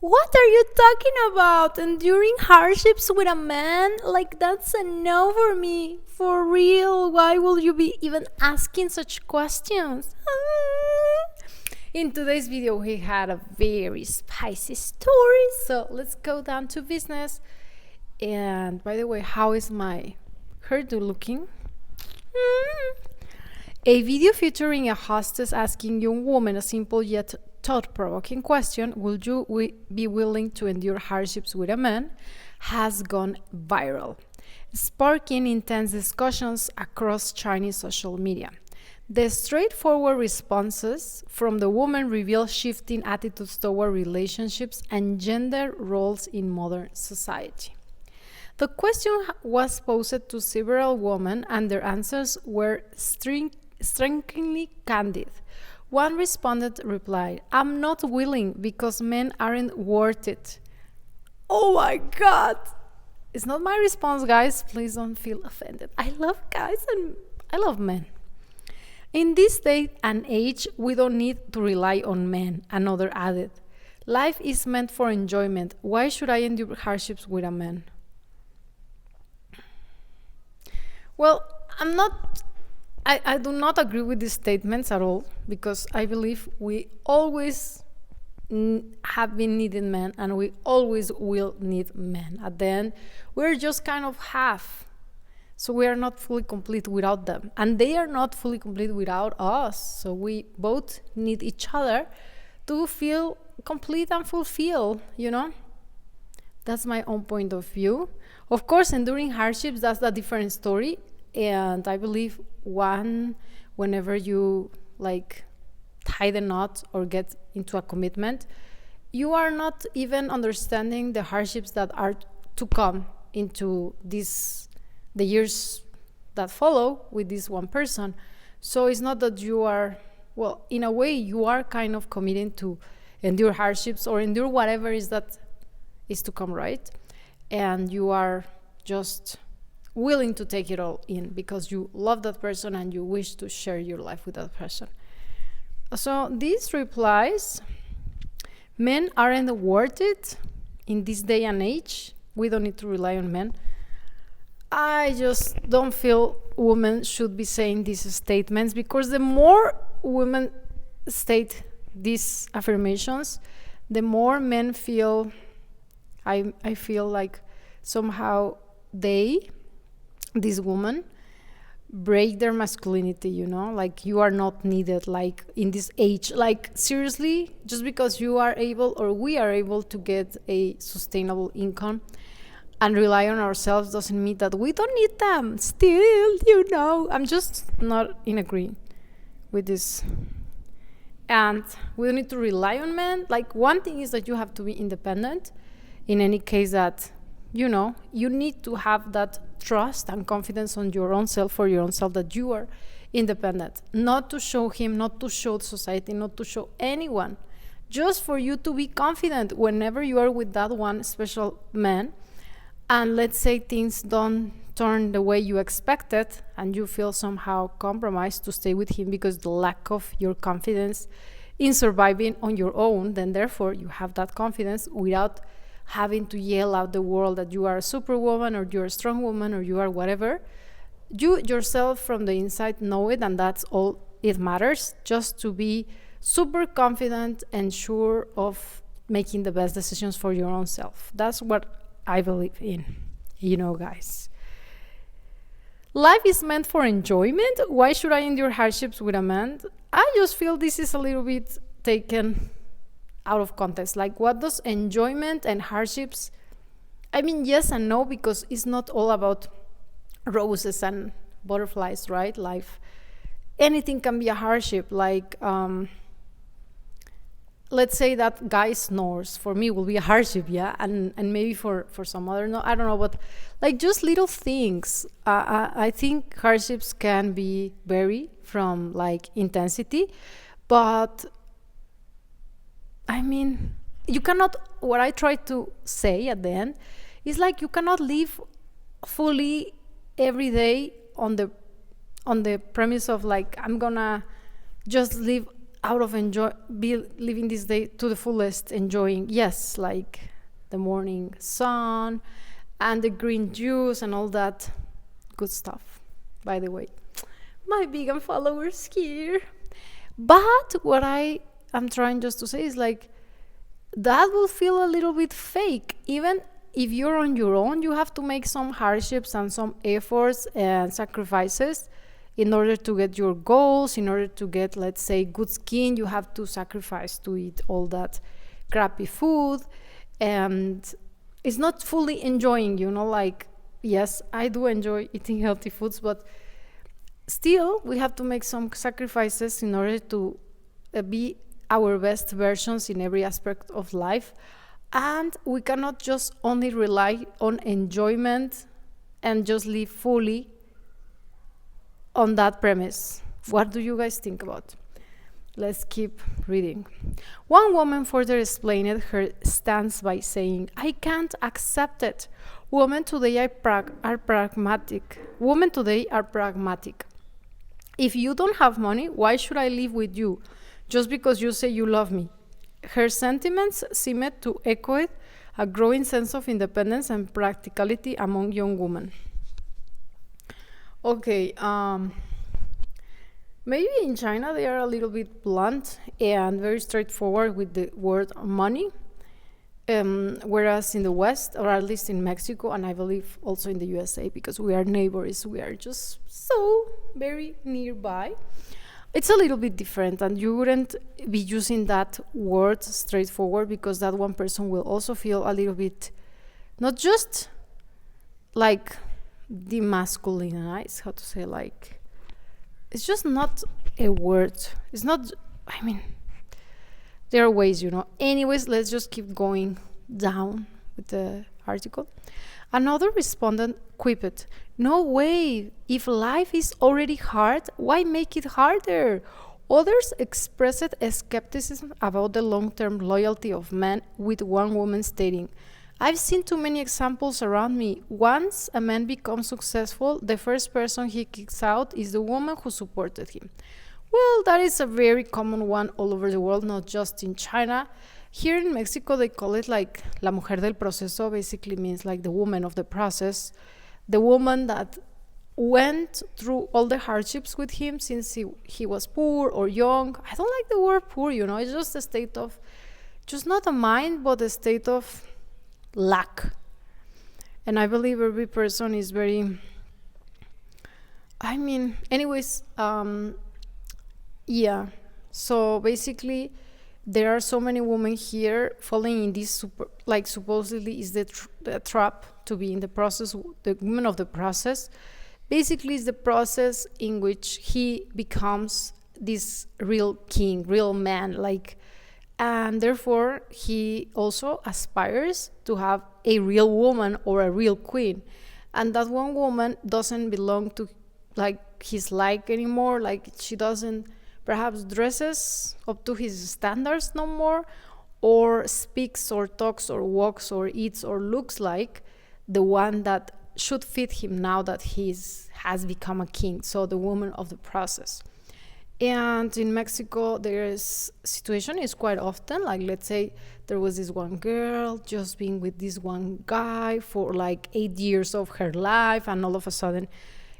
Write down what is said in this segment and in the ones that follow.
What are you talking about? Enduring hardships with a man? Like, that's a no for me. For real, why will you be even asking such questions? In today's video, he had a very spicy story, so let's go down to business. And by the way, how is my hairdo looking? A video featuring a hostess asking young women a simple yet thought-provoking question, would you be willing to endure hardships with a man, has gone viral, sparking intense discussions across Chinese social media. The straightforward responses from the woman reveal shifting attitudes toward relationships and gender roles in modern society. The question was posed to several women, and their answers were strikingly candid. One respondent replied, "I'm not willing because men aren't worth it." Oh my God! It's not my response, guys. Please don't feel offended. I love guys and I love men. In this day and age, we don't need to rely on men, another added. Life is meant for enjoyment. Why should I endure hardships with a man? Well, I do not agree with these statements at all, because I believe we always have been needing men and we always will need men. At the end, we're just kind of half. So we are not fully complete without them. And they are not fully complete without us. So we both need each other to feel complete and fulfilled, you know? That's my own point of view. Of course, enduring hardships, that's a different story. And I believe whenever you tie the knot or get into a commitment, you are not even understanding the hardships that are to come into the years that follow with this one person. So it's not that you are, well, in a way, you are kind of committing to endure hardships or endure whatever is that is to come, right? And you are just willing to take it all in because you love that person and you wish to share your life with that person. So these replies, men aren't worth it in this day and age. We don't need to rely on men. I just don't feel women should be saying these statements, because the more women state these affirmations, the more men feel, I feel like somehow this woman break their masculinity, you know, like you are not needed, like in this age, like seriously, just because you are able or we are able to get a sustainable income and rely on ourselves doesn't mean that we don't need them still, you know. I'm just not in agreement with this. And we don't need to rely on men. Like, one thing is that you have to be independent in any case, that you know, you need to have that trust and confidence on your own self, for your own self, that you are independent. Not to show him, not to show society, not to show anyone. Just for you to be confident whenever you are with that one special man. And let's say things don't turn the way you expected and you feel somehow compromised to stay with him because the lack of your confidence in surviving on your own, then therefore you have that confidence without having to yell out the world that you are a superwoman or you're a strong woman or you are whatever. You yourself from the inside know it, and that's all it matters, just to be super confident and sure of making the best decisions for your own self. That's what I believe in, you know, guys. Life is meant for enjoyment. Why should I endure hardships with a man? I just feel this is a little bit taken out of context. Like, what does enjoyment and hardships, I mean, yes and no, because it's not all about roses and butterflies, right? Life, anything can be a hardship. Like, let's say that guy snores, for me will be a hardship, yeah, and maybe for some other, no, I don't know, but like just little things. I think hardships can be vary from like intensity, but I mean, you cannot, what I try to say at the end is like, you cannot live fully every day on the premise of like, I'm gonna just live out of be living this day to the fullest, enjoying, yes, like the morning sun and the green juice and all that good stuff. By the way, my vegan followers here. But what I am trying just to say is like, that will feel a little bit fake. Even if you're on your own, you have to make some hardships and some efforts and sacrifices in order to get your goals, in order to get, let's say, good skin. You have to sacrifice to eat all that crappy food. And it's not fully enjoying, like, yes, I do enjoy eating healthy foods, but still we have to make some sacrifices in order to be our best versions in every aspect of life. And we cannot just only rely on enjoyment and just live fully on that premise. What do you guys think about? Let's keep reading. One woman further explained her stance by saying, I can't accept it. Women today are pragmatic. Women today are pragmatic. If you don't have money, why should I live with you? Just because you say you love me. Her sentiments seemed to echo a growing sense of independence and practicality among young women. Okay, maybe in China they are a little bit blunt and very straightforward with the word money, whereas in the West, or at least in Mexico, and I believe also in the USA, because we are neighbors, we are just so very nearby, it's a little bit different, and you wouldn't be using that word straightforward, because that one person will also feel a little bit, not just like demasculinized, how to say, like, it's just not a word. It's not, there are ways, Anyways, let's just keep going down with the article. Another respondent quipped, no way, if life is already hard, why make it harder? Others expressed a skepticism about the long-term loyalty of men, with one woman stating, I've seen too many examples around me. Once a man becomes successful, the first person he kicks out is the woman who supported him. Well, that is a very common one all over the world, not just in China. Here in Mexico, they call it like la mujer del proceso, basically means like the woman of the process, the woman that went through all the hardships with him since he was poor or young. I don't like the word poor, it's just a state of, just not a mind, but a state of lack. And I believe every person is very, anyways, yeah. So basically, there are so many women here falling in this supposedly is the trap to be in the process, the woman of the process. Basically, is the process in which he becomes this real king, real man, and therefore he also aspires to have a real woman or a real queen, and that one woman doesn't belong to his anymore. She doesn't perhaps dresses up to his standards no more, or speaks or talks or walks or eats or looks like the one that should fit him now that he has become a king. So the woman of the process. And in Mexico, situation is quite often, let's say there was this one girl just being with this one guy for 8 years of her life, and all of a sudden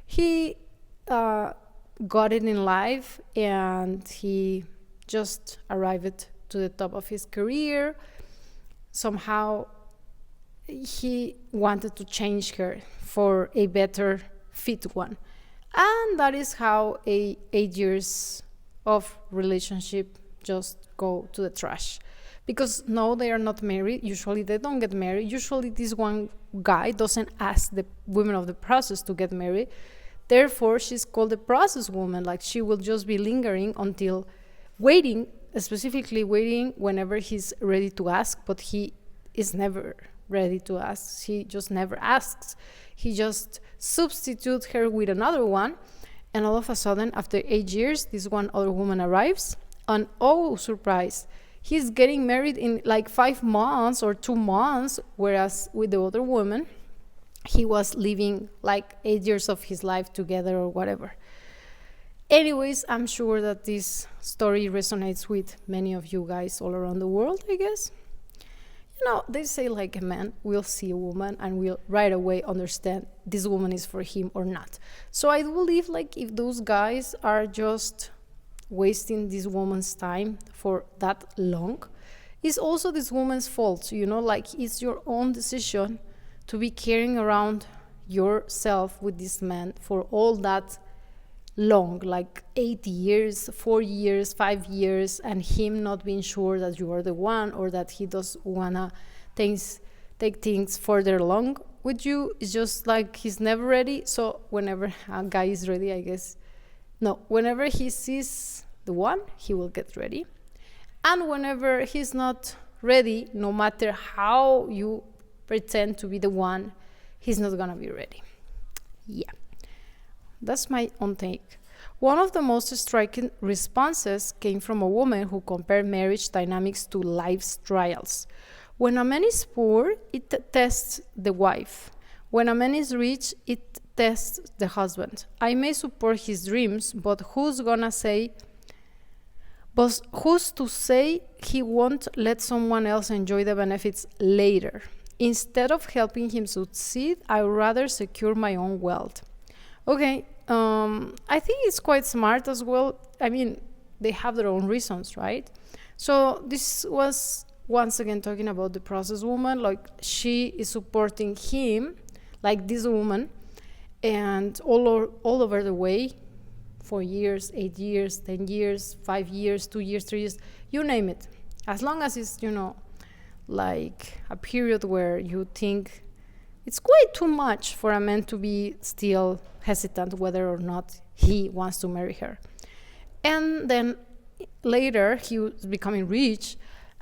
he got it in life and he just arrived to the top of his career. Somehow he wanted to change her for a better fit one. And that is how 8 years of relationship just go to the trash. Because no, they are not married. Usually they don't get married. Usually this one guy doesn't ask the women of the process to get married. Therefore, she's called the process woman. She will just be lingering until specifically waiting whenever he's ready to ask, but he is never ready to ask. He just never asks. He just substitutes her with another one, and all of a sudden, after 8 years, this one other woman arrives, and oh, surprise, he's getting married in 5 months or 2 months, whereas with the other woman, he was living 8 years of his life together or whatever. Anyways, I'm sure that this story resonates with many of you guys all around the world, I guess. They say like a man will see a woman and will right away understand this woman is for him or not. So I believe like if those guys are just wasting this woman's time for that long, it's also this woman's fault, like it's your own decision to be carrying around yourself with this man for all that long, like 8 years, 4 years, 5 years, and him not being sure that you are the one, or that he does wanna take things further along with you. It's just like he's never ready. So whenever a guy is ready, I guess, no, whenever he sees the one, he will get ready. And whenever he's not ready, no matter how you pretend to be the one, he's not gonna be ready. Yeah. That's my own take. One of the most striking responses came from a woman who compared marriage dynamics to life's trials. When a man is poor, it tests the wife. When a man is rich, it tests the husband. I may support his dreams, but who's to say he won't let someone else enjoy the benefits later? Instead of helping him succeed, I would rather secure my own wealth. Okay, I think it's quite smart as well. I mean, they have their own reasons, right? So this was once again talking about the process woman. Like, she is supporting him, like this woman, and all over the way, 4 years, 8 years, 10 years, 5 years, 2 years, 3 years, you name it. As long as it's, like a period where you think it's quite too much for a man to be still hesitant whether or not he wants to marry her. And then later he was becoming rich,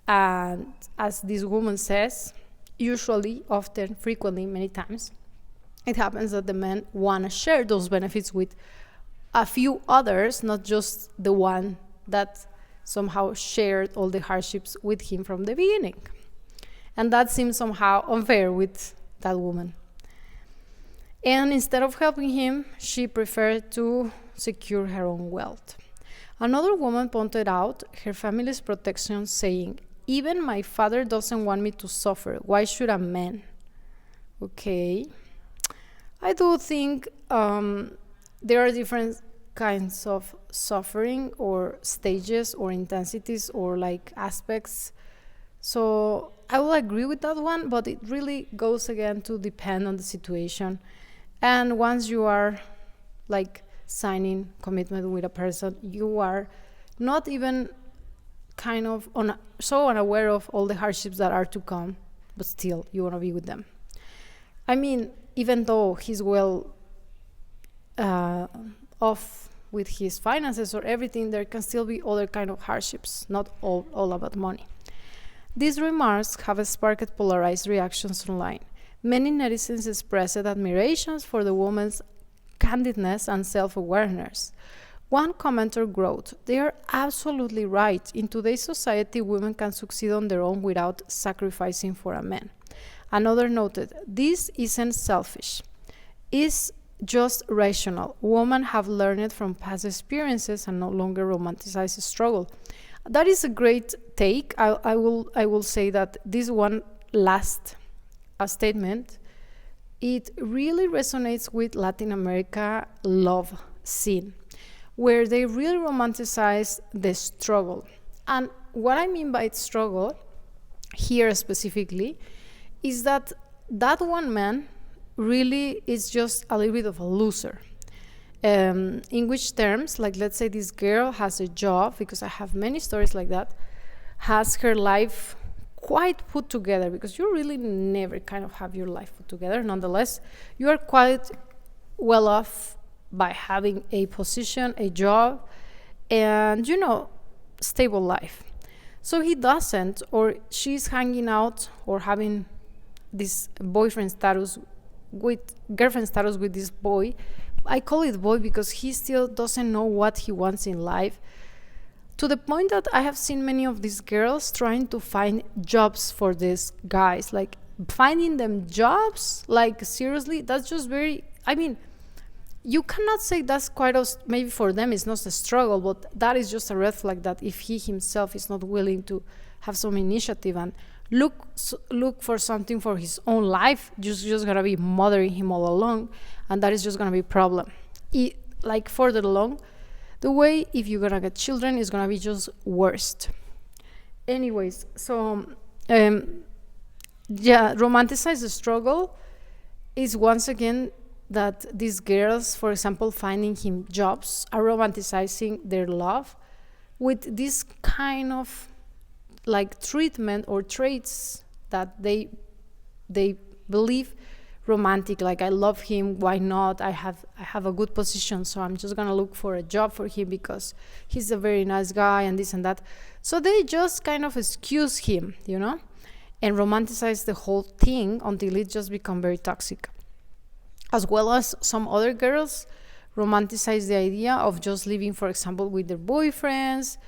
and as this woman says, usually, often, frequently, many times, it happens that the men want to share those benefits with a few others, not just the one that somehow shared all the hardships with him from the beginning. And that seems somehow unfair with that woman. And instead of helping him, she preferred to secure her own wealth. Another woman pointed out her family's protection, saying, "Even my father doesn't want me to suffer. Why should a man?" Okay. I do think there are different kinds of suffering, or stages, or intensities, or like aspects. So I will agree with that one, but it really goes again to depend on the situation. And once you are like signing commitment with a person, you are not even kind of so unaware of all the hardships that are to come, but still you want to be with them. I mean, even though he's well off with his finances or everything, there can still be other kind of hardships, not all about money. These remarks have sparked polarized reactions online. Many netizens expressed admiration for the woman's candidness and self-awareness. One commenter wrote, "They are absolutely right. In today's society, women can succeed on their own without sacrificing for a man." Another noted, "This isn't selfish. It's just rational. Women have learned from past experiences and no longer romanticize struggle." That is a great take. I will say that this one last statement, it really resonates with Latin America love scene, where they really romanticize the struggle. And what I mean by struggle here specifically is that one man really is just a little bit of a loser. In which terms, like let's say this girl has a job, because I have many stories like that, has her life quite put together, because you really never kind of have your life put together. Nonetheless, you are quite well off by having a position, a job, and stable life. So he doesn't, or she's hanging out or having this girlfriend status with this boy. I call it boy because he still doesn't know what he wants in life, to the point that I have seen many of these girls trying to find jobs for these guys, like finding them jobs, like seriously, that's just very, you cannot say that's quite maybe for them it's not a struggle, but that is just a red flag that if he himself is not willing to have some initiative and look for something for his own life, just gonna be mothering him all along, and that is just gonna be a problem. Like further along the way, if you're gonna get children, it's gonna be just worst. Anyways, so romanticize the struggle is once again that these girls, for example, finding him jobs, are romanticizing their love with this kind of like treatment or traits that they believe romantic, like I love him, why not, I have a good position, so I'm just gonna look for a job for him because he's a very nice guy and this and that. So they just kind of excuse him, and romanticize the whole thing until it just become very toxic. As well as some other girls romanticize the idea of just living, for example, with their boyfriends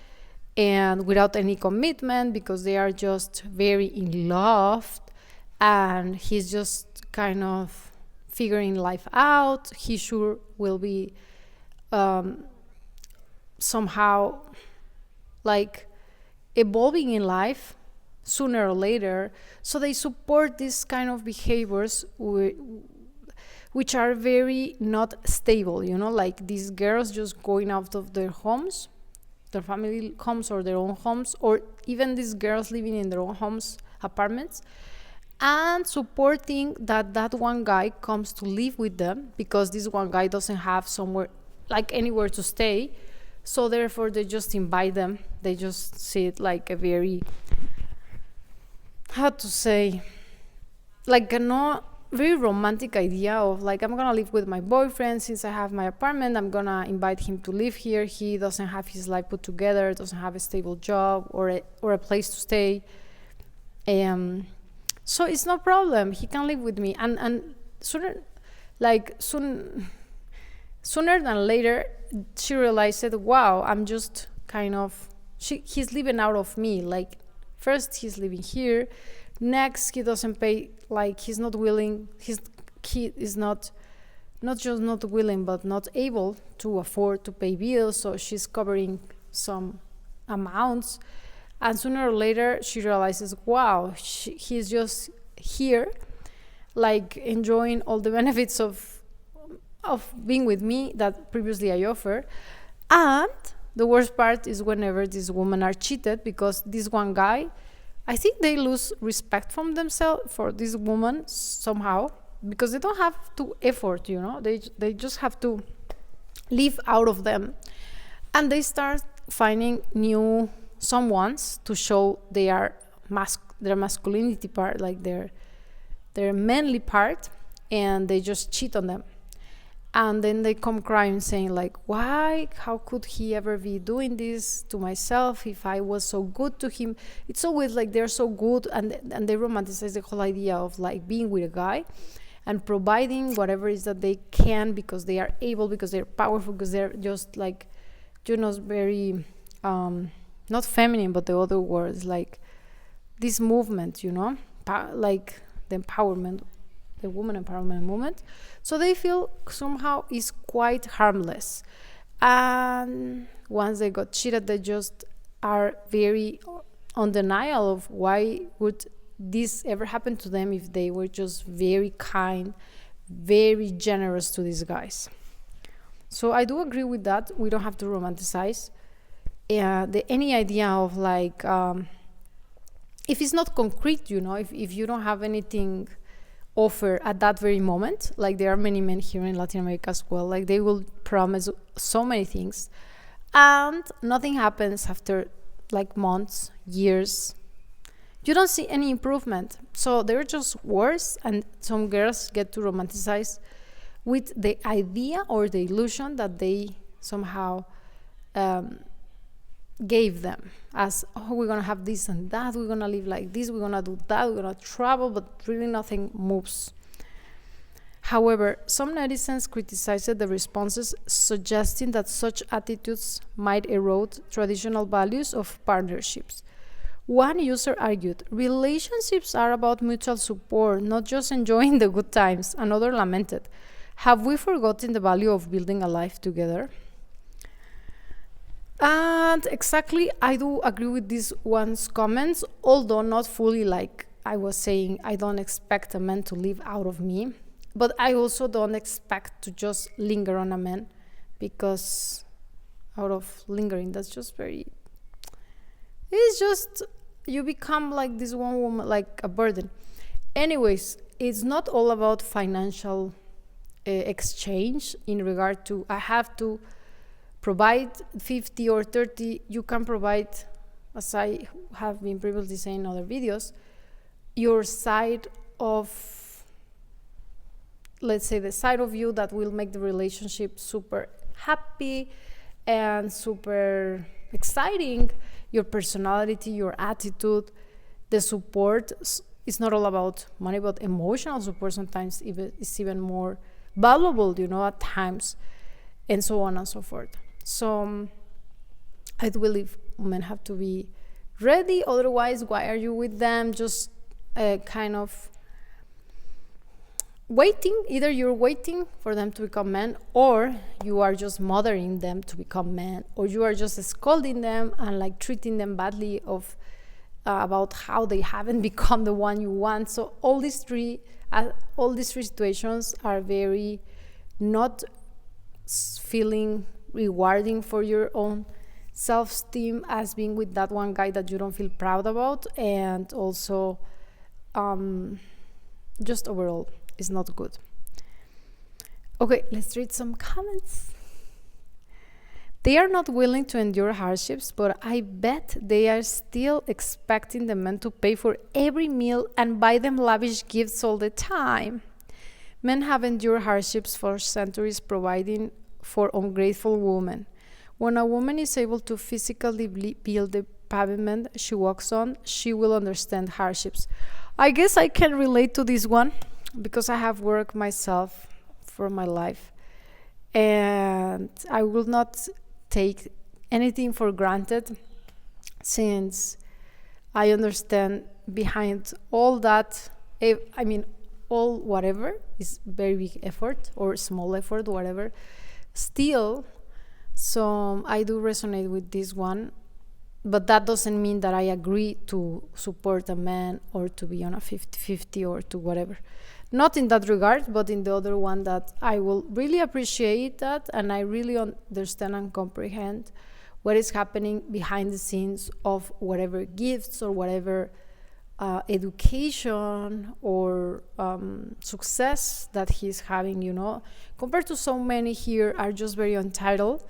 and without any commitment because they are just very in love and he's just kind of figuring life out. He sure will be somehow like evolving in life sooner or later. So they support this kind of behaviors which are very not stable, like these girls just going out of their homes, their family homes or their own homes, or even these girls living in their own homes, apartments, and supporting that one guy comes to live with them because this one guy doesn't have somewhere, like anywhere to stay. So therefore they just invite them. They just see it like a very, how to say, like a not very romantic idea of like, I'm gonna live with my boyfriend since I have my apartment, I'm gonna invite him to live here. He doesn't have his life put together, doesn't have a stable job or a place to stay, so it's no problem, he can live with me. And sooner than later she realized, wow, I'm just kind of, he's living out of me. Like first he's living here, next he doesn't pay, like he's not willing, he is not just not willing but not able to afford to pay bills, so she's covering some amounts. And sooner or later she realizes, wow, he's just here like enjoying all the benefits of being with me that previously I offered. And the worst part is whenever these women are cheated, because this one guy, I think they lose respect from themselves for this woman somehow, because they don't have to effort, they just have to live out of them, and they start finding new someones to show their masculinity part, like their manly part, and they just cheat on them. And then they come crying saying like, why, how could he ever be doing this to myself if I was so good to him? It's always like they're so good, and they romanticize the whole idea of like being with a guy and providing whatever it is that they can because they are able, because they're powerful, because they're just like, very not feminine, but the other words, like this movement, like the empowerment, the woman empowerment movement. So they feel somehow is quite harmless, and once they got cheated, they just are very on denial of why would this ever happen to them if they were just very kind, very generous to these guys. So I do agree with that. We don't have to romanticize any idea of like if it's not concrete, if you don't have anything offer at that very moment. Like there are many men here in Latin America as well, like they will promise so many things and nothing happens after like months, years. You don't see any improvement, so they're just worse. And some girls get to romanticize with the idea or the illusion that they somehow gave them as, oh, we're gonna have this and that, we're gonna live like this, we're gonna do that, we're gonna travel, but really nothing moves. However, some netizens criticized the responses, suggesting that such attitudes might erode traditional values of partnerships. One user argued, relationships are about mutual support, not just enjoying the good times. Another lamented, Have we forgotten the value of building a life together? And exactly, I do agree with this one's comments, although not fully. Like I was saying, I don't expect a man to live out of me, but I also don't expect to just linger on a man, because out of lingering, that's just very, it's just, you become like this one woman, like a burden. Anyways, it's not all about financial exchange in regard to I have to provide 50 or 30. You can provide, as I have been previously saying in other videos, your side of, let's say, the side of you that will make the relationship super happy and super exciting, your personality, your attitude, the support. It's not all about money, but emotional support sometimes is even more valuable, at times, and so on and so forth. So I do believe men have to be ready. Otherwise, why are you with them? Just kind of waiting. Either you're waiting for them to become men, or you are just mothering them to become men, or you are just scolding them and like treating them badly about how they haven't become the one you want. So all these three situations are very not feeling rewarding for your own self-esteem, as being with that one guy that you don't feel proud about, and also just overall is not good. Okay, let's read some comments. They are not willing to endure hardships, but I bet they are still expecting the men to pay for every meal and buy them lavish gifts all the time. Men have endured hardships for centuries, providing for ungrateful women. When a woman is able to physically build the pavement she walks on, she will understand hardships. I guess I can relate to this one because I have worked myself for my life, and I will not take anything for granted, since I understand behind all that, all whatever is very big effort or small effort, whatever, still. So I do resonate with this one, but that doesn't mean that I agree to support a man or to be on a 50-50 or to whatever. Not in that regard, but in the other one, that I will really appreciate that, and I really understand and comprehend what is happening behind the scenes of whatever gifts or whatever education or success that he's having, compared to so many here are just very entitled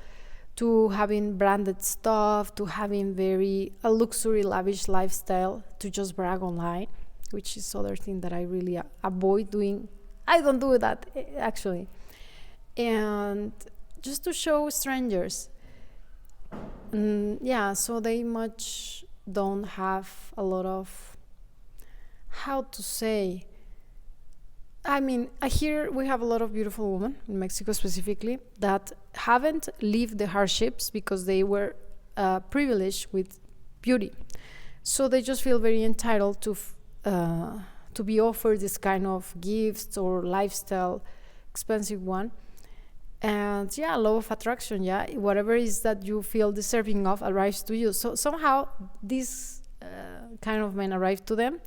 to having branded stuff, to having a luxury, lavish lifestyle, to just brag online, which is other thing that I really avoid doing. I don't do that, actually. And just to show strangers. So they much don't have a lot of, how to say, here we have a lot of beautiful women in Mexico specifically that haven't lived the hardships because they were privileged with beauty. So they just feel very entitled to be offered this kind of gifts or lifestyle, expensive one. And law of attraction, whatever is that you feel deserving of arrives to you. So somehow this kind of men arrive to them,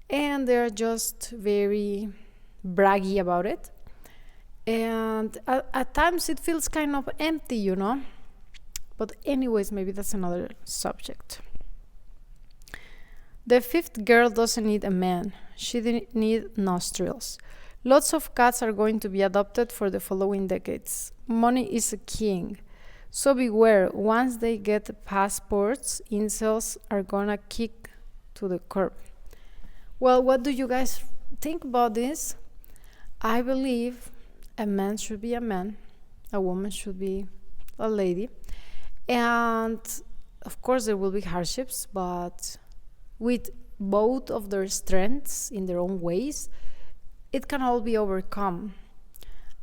and they're just very braggy about it, and at times it feels kind of empty, but anyways, maybe that's another subject. The fifth girl doesn't need a man, she didn't need nostrils. Lots of cats are going to be adopted for the following decades. Money is a king, so beware. Once they get passports, incels are gonna kick to the curb. Well, what do you guys think about this? I believe a man should be a man, a woman should be a lady, and of course there will be hardships, but with both of their strengths in their own ways, it can all be overcome.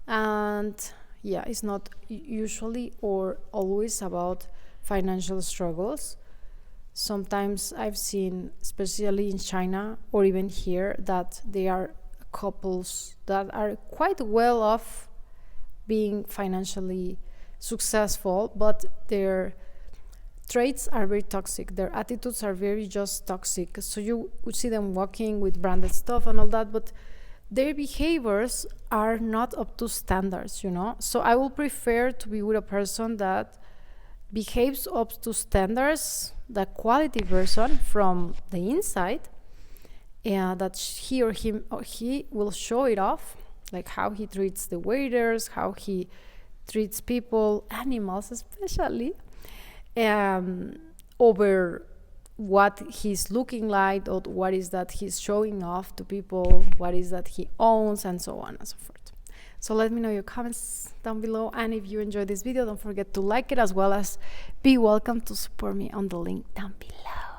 And it's not usually or always about financial struggles. Sometimes I've seen, especially in China or even here, that they are couples that are quite well off being financially successful, but their traits are very toxic, their attitudes are very just toxic. So you would see them walking with branded stuff and all that, but their behaviors are not up to standards, you know. So I will prefer to be with a person that behaves up to standards, the quality person from the inside, and that he will show it off, like how he treats the waiters, how he treats people, animals especially, over what he's looking like, or what is that he's showing off to people, what is that he owns, and so on and so forth. So let me know your comments down below, and if you enjoyed this video, don't forget to like it, as well as be welcome to support me on the link down below.